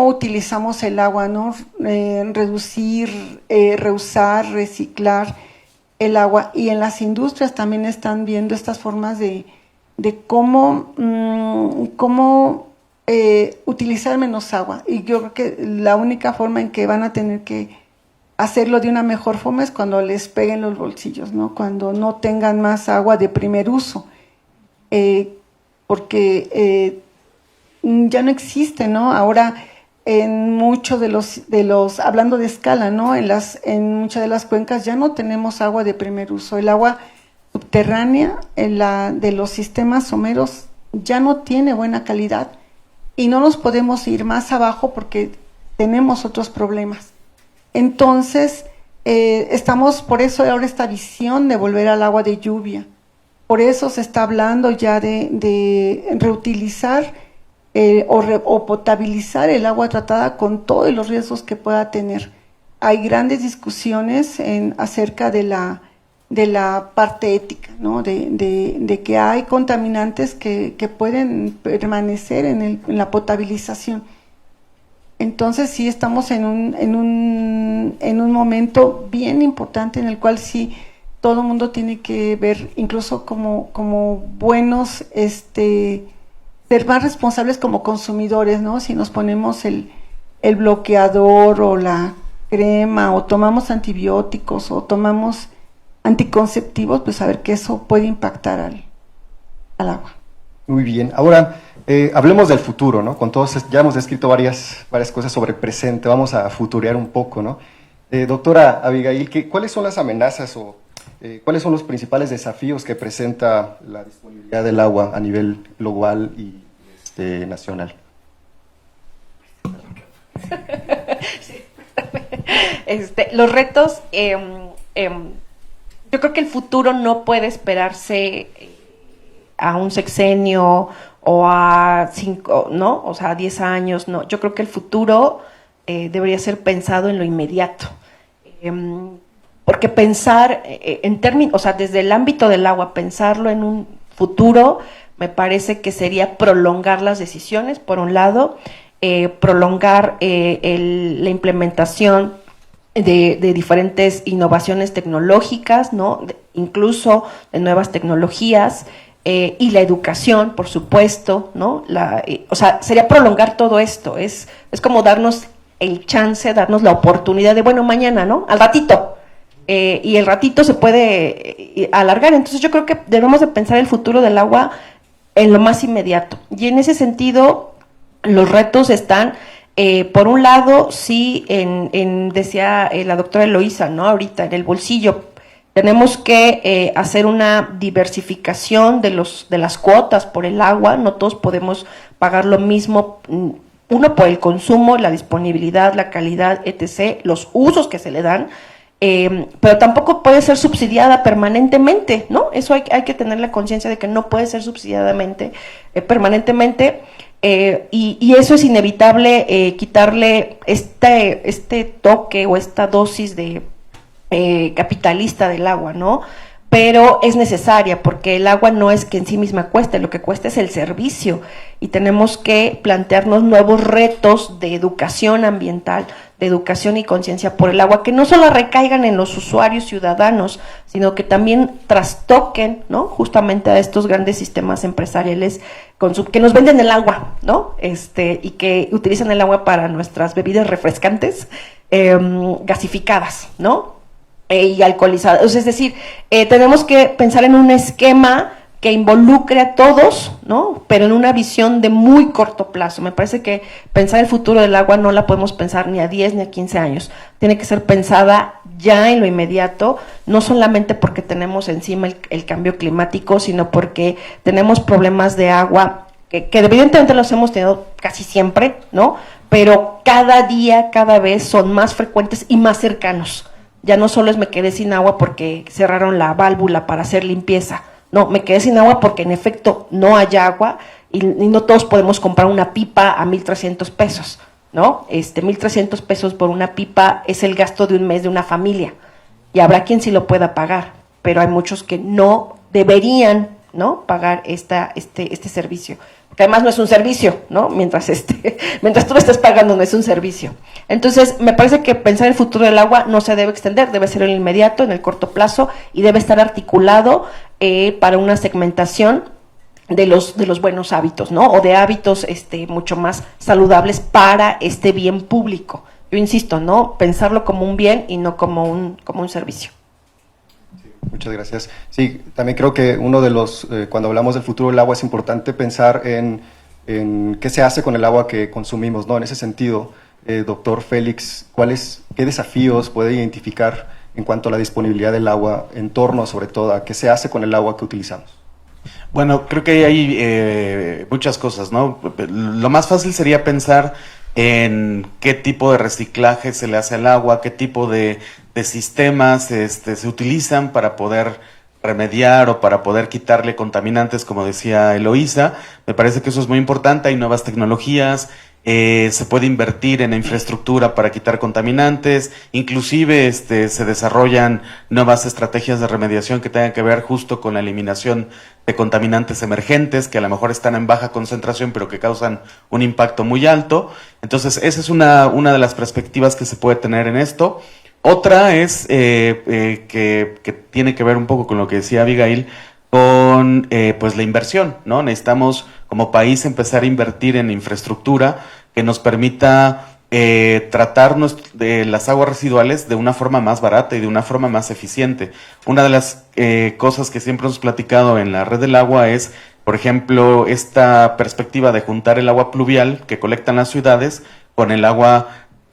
utilizamos el agua, ¿no? Reducir, reusar, reciclar el agua. Y en las industrias también están viendo estas formas de cómo utilizar menos agua. Y yo creo que la única forma en que van a tener que hacerlo de una mejor forma es cuando les peguen los bolsillos, ¿no? Cuando no tengan más agua de primer uso. Porque ya no existe, ¿no? Ahora en muchos de los hablando de escala, ¿no? En muchas de las cuencas ya no tenemos agua de primer uso. El agua subterránea de los sistemas someros ya no tiene buena calidad y no nos podemos ir más abajo porque tenemos otros problemas. Entonces, estamos, por eso ahora esta visión de volver al agua de lluvia. Por eso se está hablando ya de reutilizar o potabilizar el agua tratada con todos los riesgos que pueda tener. Hay grandes discusiones acerca de la parte ética, ¿no? De que hay contaminantes que pueden permanecer en la potabilización. Entonces sí estamos en un momento bien importante en el cual sí todo el mundo tiene que ver, incluso como buenos, ser más responsables como consumidores, ¿no? Si nos ponemos el bloqueador o la crema o tomamos antibióticos o tomamos anticonceptivos, pues saber que eso puede impactar al agua. Muy bien. Ahora, hablemos del futuro, ¿no? Con todos, ya hemos descrito varias cosas sobre el presente, vamos a futurear un poco, ¿no? Doctora Abigail, ¿cuáles son las amenazas o cuáles son los principales desafíos que presenta la disponibilidad del agua a nivel global y nacional? Los retos, yo creo que el futuro no puede esperarse a un sexenio o a 5, ¿no? O sea, a 10 años, no. Yo creo que el futuro debería ser pensado en lo inmediato. Porque pensar en términos, o sea, desde el ámbito del agua, pensarlo en un futuro, me parece que sería prolongar las decisiones, por un lado, prolongar la implementación de diferentes innovaciones tecnológicas, ¿no? Incluso de nuevas tecnologías, y la educación, por supuesto, ¿no? O sea, sería prolongar todo esto, es como darnos el chance, darnos la oportunidad de, bueno, mañana, ¿no? Al ratito. Y el ratito se puede alargar. Entonces yo creo que debemos de pensar el futuro del agua en lo más inmediato. Y en ese sentido, los retos están, por un lado, sí, decía la doctora Eloísa, ¿no? Ahorita, en el bolsillo. Tenemos que hacer una diversificación de las cuotas por el agua. No todos podemos pagar lo mismo, uno por el consumo, la disponibilidad, la calidad, etc., los usos que se le dan. Pero tampoco puede ser subsidiada permanentemente, ¿no? Eso hay que tener la conciencia de que no puede ser subsidiadamente, permanentemente, y eso es inevitable, quitarle este toque o esta dosis de capitalista del agua, ¿no? Pero es necesaria porque el agua no es que en sí misma cueste, lo que cuesta es el servicio y tenemos que plantearnos nuevos retos de educación ambiental, de educación y conciencia por el agua, que no solo recaigan en los usuarios ciudadanos, sino que también trastoquen, ¿no? Justamente a estos grandes sistemas empresariales que nos venden el agua, ¿no? Y que utilizan el agua para nuestras bebidas refrescantes, gasificadas, ¿no? Y alcoholizadas. Es decir, tenemos que pensar en un esquema que involucre a todos, ¿no? Pero en una visión de muy corto plazo. Me parece que pensar el futuro del agua no la podemos pensar ni a 10 ni a 15 años. Tiene que ser pensada ya en lo inmediato, no solamente porque tenemos encima el cambio climático, sino porque tenemos problemas de agua que evidentemente los hemos tenido casi siempre, ¿no? Pero cada día, cada vez son más frecuentes y más cercanos. Ya no solo es me quedé sin agua porque cerraron la válvula para hacer limpieza. No, me quedé sin agua porque en efecto no hay agua y no todos podemos comprar una pipa a 1,300 pesos, ¿no? 1,300 pesos por una pipa es el gasto de un mes de una familia y habrá quien sí lo pueda pagar, pero hay muchos que no deberían, ¿no?, pagar este servicio. Porque además no es un servicio, ¿no? Mientras tú lo estés pagando no es un servicio. Entonces, me parece que pensar el futuro del agua no se debe extender, debe ser en el inmediato, en el corto plazo, y debe estar articulado para una segmentación de los buenos hábitos, ¿no? O de hábitos mucho más saludables para este bien público. Yo insisto, ¿no? Pensarlo como un bien y no como un servicio. Muchas gracias. Sí, también creo que uno de los, cuando hablamos del futuro del agua, es importante pensar en qué se hace con el agua que consumimos, ¿no? En ese sentido, doctor Félix, ¿qué desafíos puede identificar en cuanto a la disponibilidad del agua en torno, sobre todo, a qué se hace con el agua que utilizamos? Bueno, creo que hay muchas cosas, ¿no? Lo más fácil sería pensar en qué tipo de reciclaje se le hace al agua, qué tipo de sistemas se utilizan para poder remediar o para poder quitarle contaminantes, como decía Eloísa. Me parece que eso es muy importante, hay nuevas tecnologías, se puede invertir en infraestructura para quitar contaminantes, inclusive se desarrollan nuevas estrategias de remediación que tengan que ver justo con la eliminación de contaminantes emergentes que a lo mejor están en baja concentración pero que causan un impacto muy alto. Entonces esa es una de las perspectivas que se puede tener en esto. Otra es que tiene que ver un poco con lo que decía Abigail, con pues la inversión, ¿no? Necesitamos como país empezar a invertir en infraestructura que nos permita tratar las aguas residuales de una forma más barata y de una forma más eficiente. Una de las cosas que siempre hemos platicado en la red del agua es, por ejemplo, esta perspectiva de juntar el agua pluvial que colectan las ciudades con el agua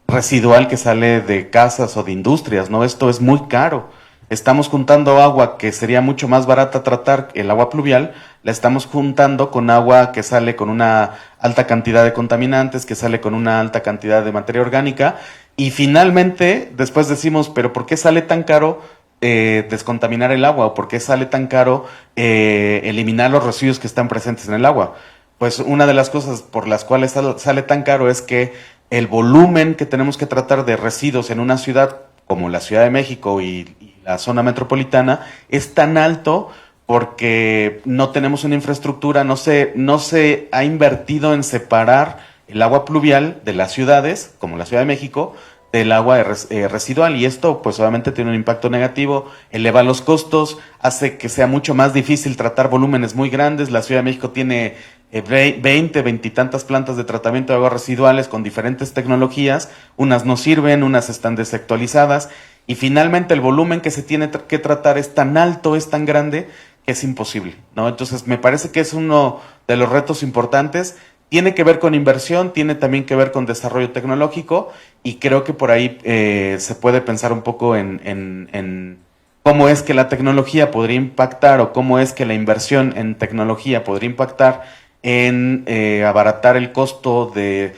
residual que sale de casas o de industrias, ¿no? Esto es muy caro. Estamos juntando agua que sería mucho más barata tratar, el agua pluvial, la estamos juntando con agua que sale con una alta cantidad de contaminantes, que sale con una alta cantidad de materia orgánica, y finalmente después decimos, pero ¿por qué sale tan caro descontaminar el agua? ¿O por qué sale tan caro eliminar los residuos que están presentes en el agua? Pues una de las cosas por las cuales sale tan caro es que el volumen que tenemos que tratar de residuos en una ciudad como la Ciudad de México y la zona metropolitana es tan alto porque no tenemos una infraestructura, no se ha invertido en separar el agua pluvial de las ciudades, como la Ciudad de México, del agua residual, y esto pues obviamente tiene un impacto negativo, eleva los costos, hace que sea mucho más difícil tratar volúmenes muy grandes. La Ciudad de México tiene 20 y tantas plantas de tratamiento de aguas residuales con diferentes tecnologías, unas no sirven, unas están desactualizadas, y finalmente el volumen que se tiene que tratar es tan alto, es tan grande, que es imposible, ¿no? Entonces me parece que es uno de los retos importantes. Tiene que ver con inversión, tiene también que ver con desarrollo tecnológico, y creo que por ahí se puede pensar un poco en cómo es que la tecnología podría impactar o cómo es que la inversión en tecnología podría impactar en abaratar el costo de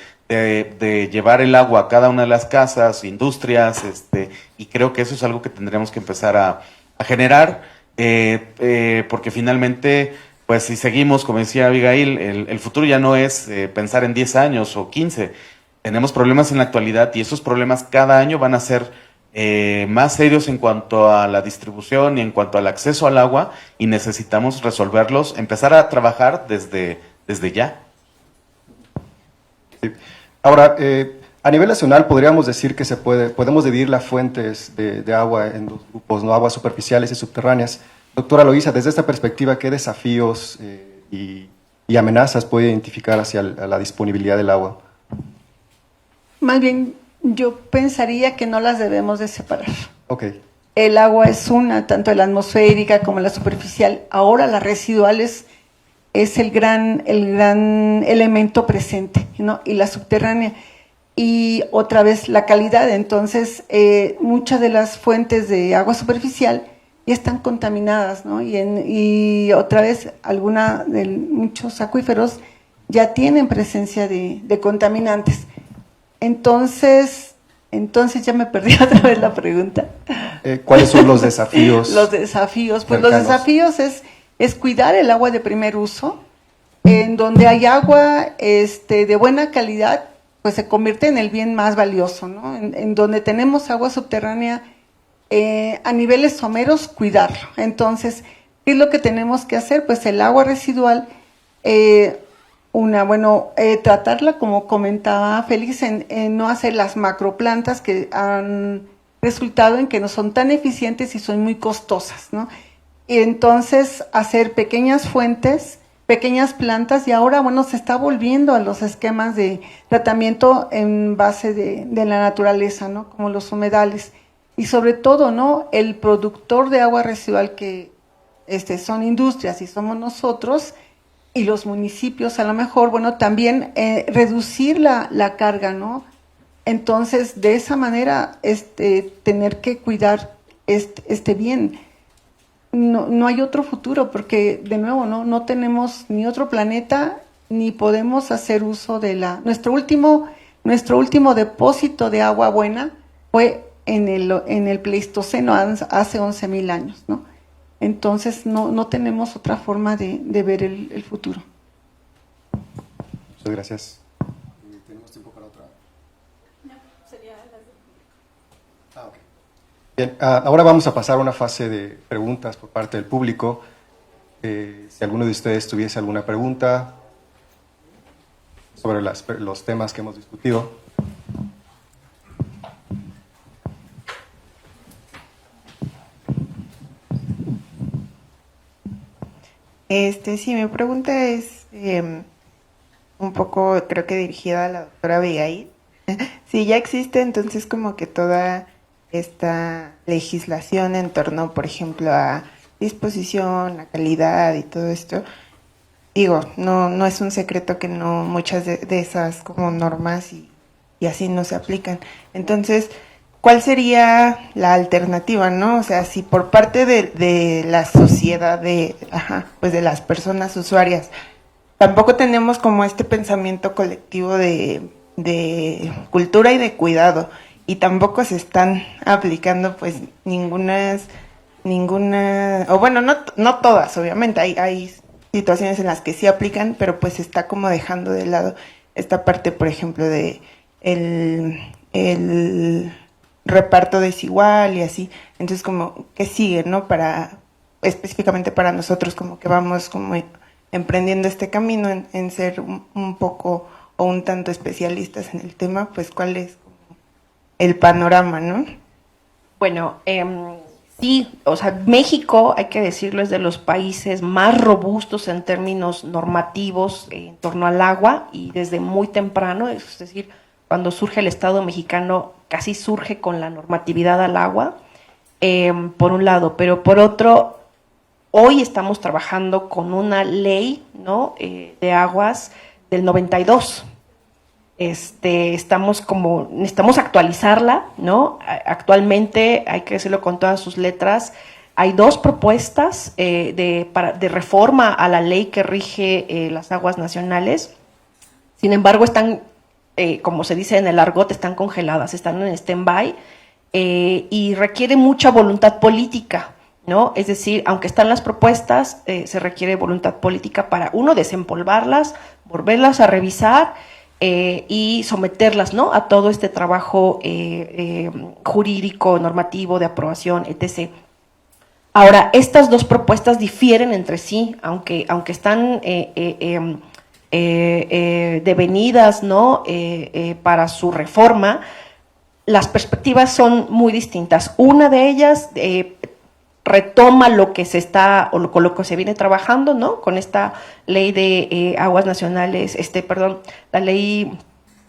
llevar el agua a cada una de las casas, industrias, y creo que eso es algo que tendremos que empezar a generar, porque finalmente, pues si seguimos, como decía Abigail, el futuro ya no es pensar en 10 años o 15. Tenemos problemas en la actualidad y esos problemas cada año van a ser más serios en cuanto a la distribución y en cuanto al acceso al agua, y necesitamos resolverlos, empezar a trabajar desde ya. Sí. Ahora, a nivel nacional podríamos decir que podemos dividir las fuentes de agua en dos grupos, ¿no? Aguas superficiales y subterráneas. Doctora Eloísa, desde esta perspectiva, ¿qué desafíos y amenazas puede identificar hacia la disponibilidad del agua? Más bien, yo pensaría que no las debemos de separar. Ok. el agua es una, tanto la atmosférica como la superficial. Ahora la residual es el gran elemento presente, ¿no? Y la subterránea. Y otra vez la calidad. Entonces, muchas de las fuentes de agua superficial ya están contaminadas, ¿no? Y otra vez, muchos acuíferos ya tienen presencia de contaminantes. Entonces ya me perdí otra vez la pregunta. ¿Cuáles son los desafíos? Los desafíos, pues cercanos? los desafíos es cuidar el agua de primer uso. En donde hay agua de buena calidad, pues se convierte en el bien más valioso, ¿no? En donde tenemos agua subterránea a niveles someros, cuidarlo. Entonces, ¿qué es lo que tenemos que hacer? Pues el agua residual, tratarla, como comentaba Félix, en no hacer las macroplantas que han resultado en que no son tan eficientes y son muy costosas, ¿no? Y entonces hacer pequeñas fuentes, pequeñas plantas, y ahora, se está volviendo a los esquemas de tratamiento en base de la naturaleza, ¿no? Como los humedales. Y sobre todo, ¿no? El productor de agua residual, que son industrias y somos nosotros, y los municipios, a lo mejor, también reducir la carga, ¿no? Entonces, de esa manera, tener que cuidar este bien. No hay otro futuro, porque de nuevo no tenemos ni otro planeta, ni podemos hacer uso de nuestro último depósito de agua buena fue en el Pleistoceno hace 11,000 años, ¿no? Entonces no tenemos otra forma de ver el futuro. Muchas gracias. ¿Tenemos tiempo para otra? No, sería Ok. Bien, ahora vamos a pasar a una fase de preguntas por parte del público. Si alguno de ustedes tuviese alguna pregunta sobre los temas que hemos discutido. Sí, mi pregunta es un poco, creo que dirigida a la doctora Abigail. Si ya existe entonces como que toda esta legislación en torno, por ejemplo, a disposición, a calidad y todo esto, digo, no es un secreto que no muchas de esas como normas y así no se aplican. Entonces, ¿cuál sería la alternativa, no? O sea, si por parte de la sociedad, pues de las personas usuarias, tampoco tenemos como este pensamiento colectivo de cultura y de cuidado, y tampoco se están aplicando pues ninguna, o bueno, no todas, obviamente, hay situaciones en las que sí aplican, pero pues se está como dejando de lado esta parte, por ejemplo, de el reparto desigual y así. Entonces, como que sigue, ¿no? Específicamente para nosotros, como que vamos como emprendiendo este camino en ser un poco o un tanto especialistas en el tema, pues cuál es como el panorama, ¿no? Bueno, sí, o sea, México, hay que decirlo, es de los países más robustos en términos normativos en torno al agua, y desde muy temprano, es decir, cuando surge el Estado mexicano, casi surge con la normatividad al agua, por un lado, pero por otro, hoy estamos trabajando con una ley, ¿no? De aguas del 92. Necesitamos actualizarla, ¿no? Actualmente, hay que decirlo con todas sus letras, hay 2 propuestas de reforma a la ley que rige las aguas nacionales. Sin embargo, están, como se dice en el argot, están congeladas, están en stand-by, y requiere mucha voluntad política, ¿no? Es decir, aunque están las propuestas, se requiere voluntad política para, uno, desempolvarlas, volverlas a revisar, y someterlas, ¿no? A todo este trabajo jurídico, normativo, de aprobación, etc. Ahora, estas 2 propuestas difieren entre sí, aunque están devenidas, ¿no? Para su reforma, las perspectivas son muy distintas. Una de ellas retoma lo que se está, o con lo que se viene trabajando, ¿no? Con esta ley de aguas nacionales, la ley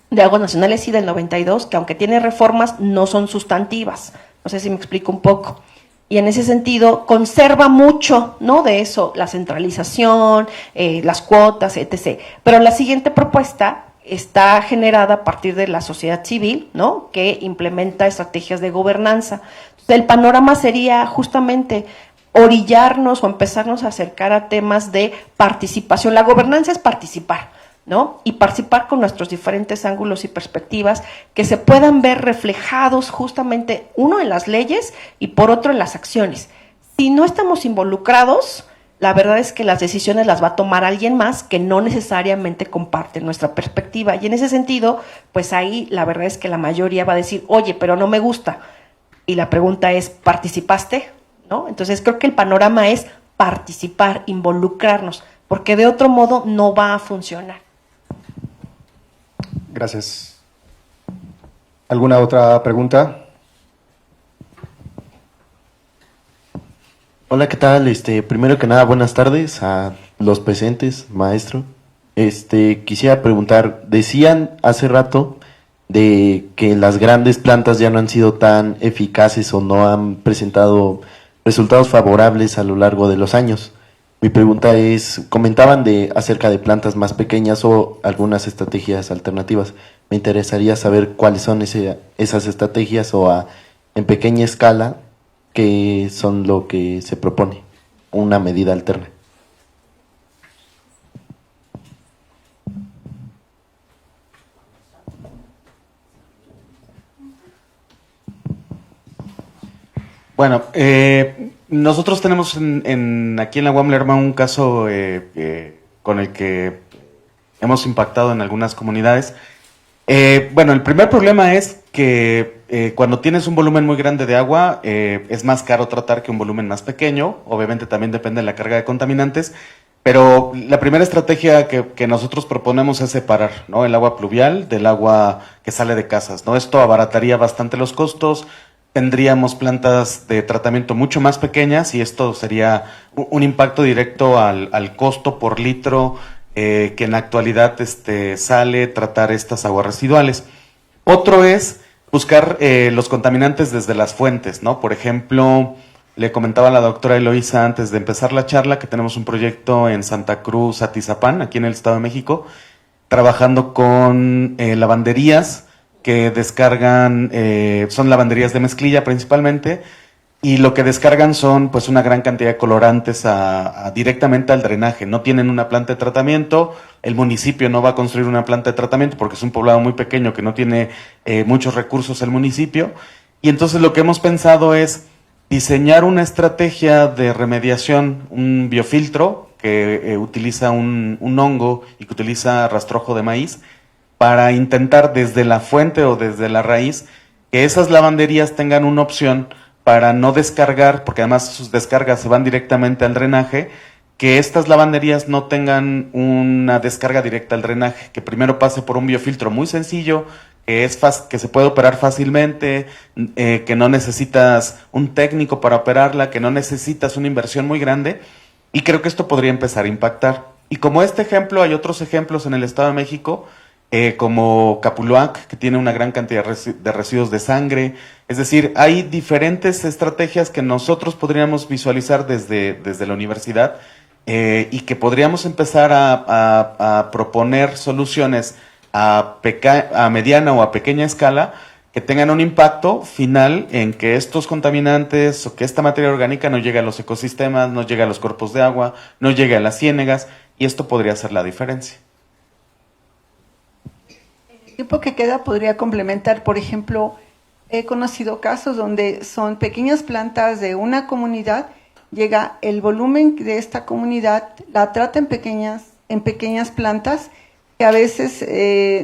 de aguas nacionales, sí, del 92, que aunque tiene reformas, no son sustantivas. No sé si me explico un poco. y en ese sentido conserva mucho, ¿no? De eso, la centralización, las cuotas, etc. Pero la siguiente propuesta está generada a partir de la sociedad civil, ¿no? Que implementa estrategias de gobernanza. Entonces, el panorama sería justamente orillarnos o empezarnos a acercar a temas de participación. La gobernanza es participar, ¿no? Y participar con nuestros diferentes ángulos y perspectivas que se puedan ver reflejados justamente, uno en las leyes y por otro en las acciones. Si no estamos involucrados, la verdad es que las decisiones las va a tomar alguien más que no necesariamente comparte nuestra perspectiva. Y en ese sentido, pues ahí la verdad es que la mayoría va a decir, oye, pero no me gusta. Y la pregunta es, ¿participaste? ¿No? Entonces creo que el panorama es participar, involucrarnos, porque de otro modo no va a funcionar. Gracias. ¿Alguna otra pregunta? Hola, ¿qué tal? Primero que nada, buenas tardes a los presentes, maestro. Quisiera preguntar, decían hace rato de que las grandes plantas ya no han sido tan eficaces o no han presentado resultados favorables a lo largo de los años. Mi pregunta es, comentaban acerca de plantas más pequeñas o algunas estrategias alternativas. Me interesaría saber cuáles son esas estrategias o en pequeña escala, qué son lo que se propone, una medida alterna. Bueno, nosotros tenemos aquí en la UAM Lerma un caso con el que hemos impactado en algunas comunidades. Bueno, el primer problema es que cuando tienes un volumen muy grande de agua, es más caro tratar que un volumen más pequeño. Obviamente también depende de la carga de contaminantes, pero la primera estrategia que nosotros proponemos es separar, ¿no?, el agua pluvial del agua que sale de casas, ¿no? Esto abarataría bastante los costos. Tendríamos plantas de tratamiento mucho más pequeñas y esto sería un impacto directo al costo por litro que en la actualidad sale tratar estas aguas residuales. Otro es buscar los contaminantes desde las fuentes, ¿no? Por ejemplo, le comentaba a la doctora Eloísa antes de empezar la charla que tenemos un proyecto en Santa Cruz, Atizapán, aquí en el Estado de México, trabajando con lavanderías que descargan, son lavanderías de mezclilla principalmente, y lo que descargan son pues una gran cantidad de colorantes directamente al drenaje. No tienen una planta de tratamiento, el municipio no va a construir una planta de tratamiento porque es un poblado muy pequeño que no tiene muchos recursos el municipio, y entonces lo que hemos pensado es diseñar una estrategia de remediación, un biofiltro que utiliza un hongo y que utiliza rastrojo de maíz, para intentar desde la fuente o desde la raíz que esas lavanderías tengan una opción para no descargar, porque además sus descargas se van directamente al drenaje, que estas lavanderías no tengan una descarga directa al drenaje, que primero pase por un biofiltro muy sencillo, que se puede operar fácilmente, que no necesitas un técnico para operarla, que no necesitas una inversión muy grande, y creo que esto podría empezar a impactar. Y como este ejemplo, hay otros ejemplos en el Estado de México, como Capuluac, que tiene una gran cantidad de residuos de sangre. Es decir, hay diferentes estrategias que nosotros podríamos visualizar desde la universidad y que podríamos empezar a proponer soluciones a mediana o a pequeña escala que tengan un impacto final en que estos contaminantes o que esta materia orgánica no llegue a los ecosistemas, no llegue a los cuerpos de agua, no llegue a las ciénegas, y esto podría ser la diferencia. El tiempo que queda podría complementar, por ejemplo, he conocido casos donde son pequeñas plantas de una comunidad, llega el volumen de esta comunidad, la trata en pequeñas plantas que a veces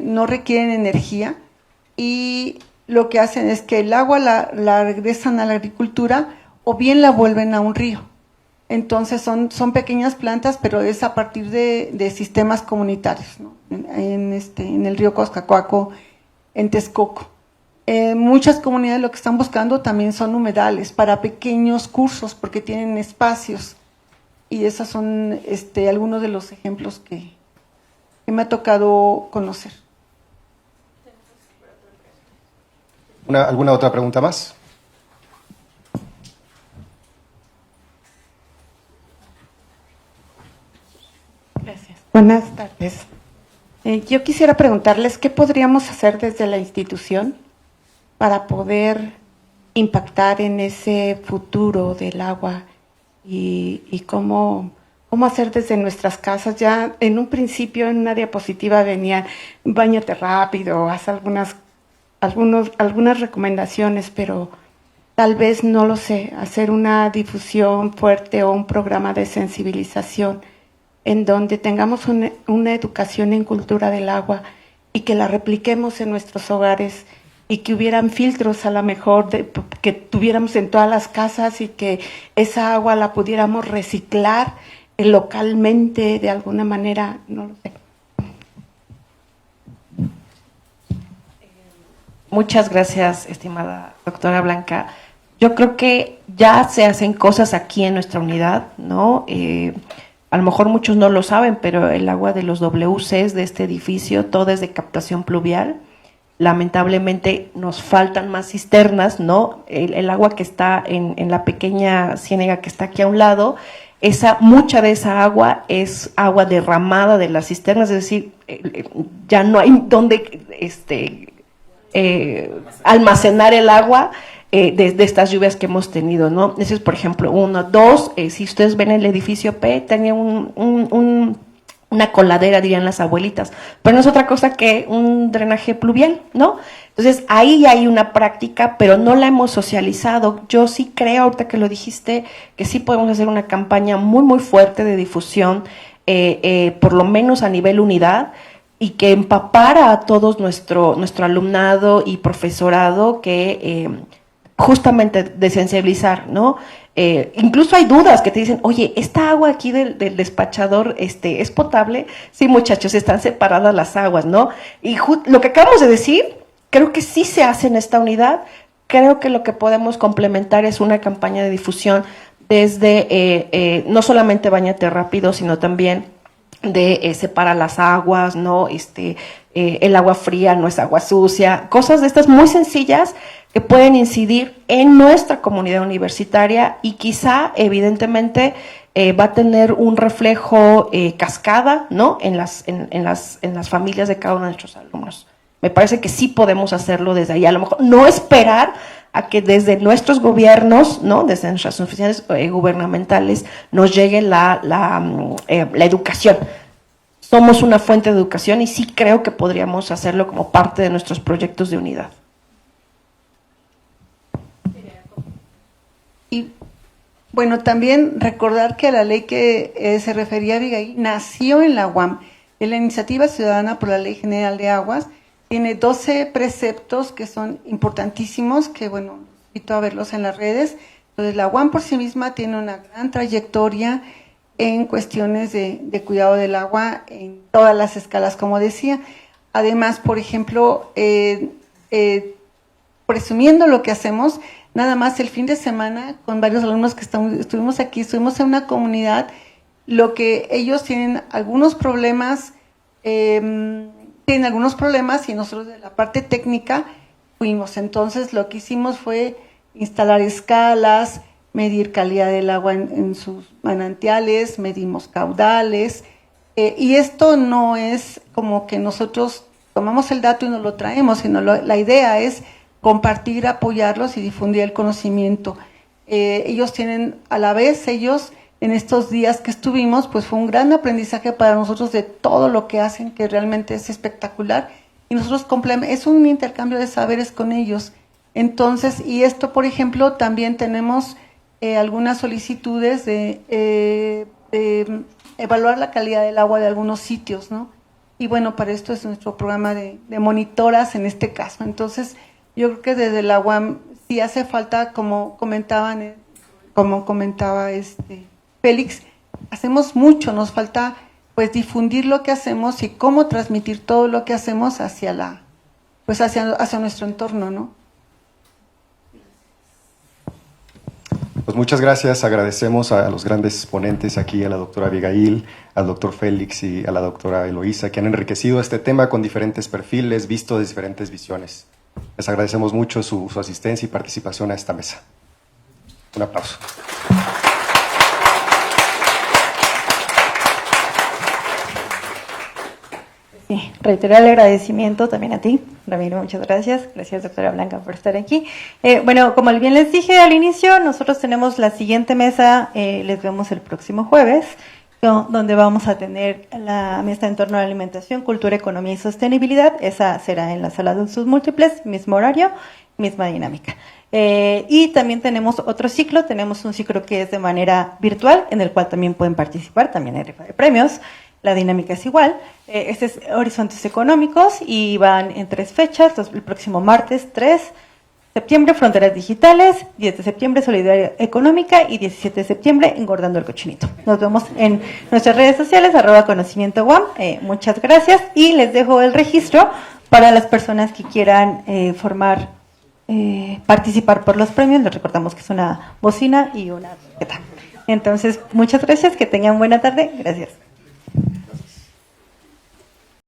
no requieren energía, y lo que hacen es que el agua la regresan a la agricultura o bien la vuelven a un río. Entonces son pequeñas plantas, pero es a partir de sistemas comunitarios, ¿no? En el río Coscacoaco, en Texcoco. Muchas comunidades lo que están buscando también son humedales para pequeños cursos porque tienen espacios, y esos son algunos de los ejemplos que me ha tocado conocer. ¿Alguna otra pregunta más? Buenas tardes. Yo quisiera preguntarles qué podríamos hacer desde la institución para poder impactar en ese futuro del agua y cómo hacer desde nuestras casas. Ya en un principio, en una diapositiva venía, báñate rápido, haz algunas recomendaciones, pero tal vez, no lo sé, hacer una difusión fuerte o un programa de sensibilización en donde tengamos una educación en cultura del agua y que la repliquemos en nuestros hogares y que hubieran filtros a lo mejor que tuviéramos en todas las casas y que esa agua la pudiéramos reciclar localmente de alguna manera, no lo sé. Muchas gracias, estimada doctora Blanca. Yo creo que ya se hacen cosas aquí en nuestra unidad, ¿no? A lo mejor muchos no lo saben, pero el agua de los WCs de este edificio, todo es de captación pluvial. Lamentablemente nos faltan más cisternas, ¿no? El agua que está en la pequeña ciénaga que está aquí a un lado, mucha de esa agua es agua derramada de las cisternas, es decir, ya no hay donde almacenar el agua de estas lluvias que hemos tenido, ¿no? Ese es, por ejemplo, uno. Dos, si ustedes ven el edificio P, tenía una coladera, dirían las abuelitas, pero no es otra cosa que un drenaje pluvial, ¿no? Entonces, ahí hay una práctica, pero no la hemos socializado. Yo sí creo, ahorita que lo dijiste, que sí podemos hacer una campaña muy, muy fuerte de difusión, por lo menos a nivel unidad, y que empapara a todos nuestro alumnado y profesorado que justamente de sensibilizar, ¿no? Incluso hay dudas que te dicen, oye, ¿esta agua aquí del despachador es potable? Sí, muchachos, están separadas las aguas, ¿no? Y lo que acabamos de decir, creo que sí se hace en esta unidad. Creo que lo que podemos complementar es una campaña de difusión desde, no solamente Báñate Rápido, sino también de separar las aguas, ¿no? El agua fría no es agua sucia, cosas de estas muy sencillas que pueden incidir en nuestra comunidad universitaria y quizá, evidentemente, va a tener un reflejo cascada, ¿no? En las familias de cada uno de nuestros alumnos. Me parece que sí podemos hacerlo desde ahí. A lo mejor no esperar a que desde nuestros gobiernos, ¿no? Desde nuestras oficinas gubernamentales nos llegue la educación. Somos una fuente de educación y sí creo que podríamos hacerlo como parte de nuestros proyectos de unidad. Y bueno, también recordar que la ley que se refería a Abigail nació en la UAM, en la Iniciativa Ciudadana por la Ley General de Aguas. Tiene 12 preceptos que son importantísimos, que bueno, invito a verlos en las redes. Entonces, la UAM por sí misma tiene una gran trayectoria en cuestiones de cuidado del agua en todas las escalas, como decía. Además, por ejemplo, presumiendo lo que hacemos, nada más el fin de semana, con varios alumnos que estuvimos aquí, estuvimos en una comunidad, lo que ellos tienen algunos problemas, y nosotros de la parte técnica fuimos. Entonces, lo que hicimos fue instalar escalas, medir calidad del agua en sus manantiales, medimos caudales, y esto no es como que nosotros tomamos el dato y nos lo traemos, sino la idea es compartir, apoyarlos y difundir el conocimiento. Ellos tienen, a la vez, en estos días que estuvimos, pues fue un gran aprendizaje para nosotros de todo lo que hacen, que realmente es espectacular, y nosotros es un intercambio de saberes con ellos. Entonces, y esto, por ejemplo, también tenemos algunas solicitudes de evaluar la calidad del agua de algunos sitios, ¿no? Y bueno, para esto es nuestro programa de monitoras en este caso. Entonces, yo creo que desde la UAM sí hace falta, como comentaba Félix, hacemos mucho, nos falta pues difundir lo que hacemos y cómo transmitir todo lo que hacemos hacia nuestro entorno, ¿no? Pues muchas gracias, agradecemos a los grandes ponentes aquí, a la doctora Abigail, al doctor Félix y a la doctora Eloísa, que han enriquecido este tema con diferentes perfiles, visto de diferentes visiones. Les agradecemos mucho su asistencia y participación a esta mesa. Un aplauso. Sí, reiterar el agradecimiento también a ti, Ramiro, muchas gracias. Gracias, doctora Blanca, por estar aquí. Bueno, como bien les dije al inicio, nosotros tenemos la siguiente mesa, les vemos el próximo jueves, donde vamos a tener la mesa en torno a la alimentación, cultura, economía y sostenibilidad. Esa será en la sala de usos múltiples, mismo horario, misma dinámica. Y también tenemos otro ciclo, tenemos un ciclo que es de manera virtual, en el cual también pueden participar, también hay rifa de premios. La dinámica es igual. Este es Horizontes Económicos y van en 3 fechas. El próximo martes 3 de septiembre, Fronteras Digitales, 10 de septiembre, Solidaridad Económica y 17 de septiembre, Engordando el Cochinito. Nos vemos en nuestras redes sociales, @conocimiento-UAM. Muchas gracias y les dejo el registro para las personas que quieran participar por los premios. Les recordamos que es una bocina y una tarjeta. Entonces, muchas gracias, que tengan buena tarde. Gracias.